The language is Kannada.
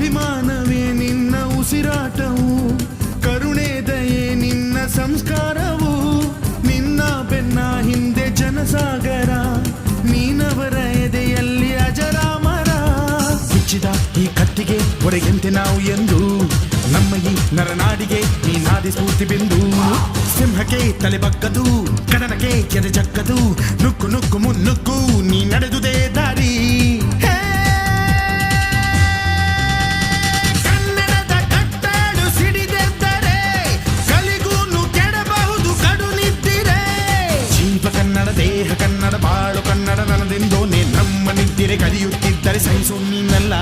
ಅಭಿಮಾನವೇ ನಿನ್ನ ಉಸಿರಾಟವು, ಕರುಣೆ ದಯೆ ನಿನ್ನ ಸಂಸ್ಕಾರವು, ನಿನ್ನ ಬೆನ್ನ ಹಿಂದೆ ಜನಸಾಗರ, ನೀನವರ ಎದೆಯಲ್ಲಿ ಅಜರಾಮರ. ಬಿಚ್ಚಿದ ಈ ಕತ್ತಿಗೆ ಒಡೆಯಂತೆ ನಾವು ಎಂದು, ನಮ್ಮ ಈ ನರನಾಡಿಗೆ ನೀನಾದಿ ಸ್ಫೂರ್ತಿ ಬಿಂದು. ಸಿಂಹಕ್ಕೆ ತಲೆ ಬಗ್ಗದು, ಕಡನಕ್ಕೆ ಎದೆ ಜಕ್ಕದು, ನುಕ್ಕು ನುಕ್ಕು ಮುನ್ನುಕ್ಕು ನೀ ನಡೆದುದೇ ದಾರಿ. ಕನ್ನಡದ ಕಟ್ಟಾಡು ಸಿಡಿದೆದ್ದರೆ ಕಲಿಗೂನು ಕೆಡಬಹುದು ಕಡು ನಿದ್ದಿರೆ. ಜೀವ ಕನ್ನಡ, ದೇಹ ಕನ್ನಡ, ಬಾಳು ಕನ್ನಡ, ನನದೆಂದೋನೆ ನಮ್ಮ ನಿದ್ದಿರೆ ಕಲಿಯುತ್ತಿದ್ದರೆ ಸಹಿಸು ನೀನಲ್ಲ.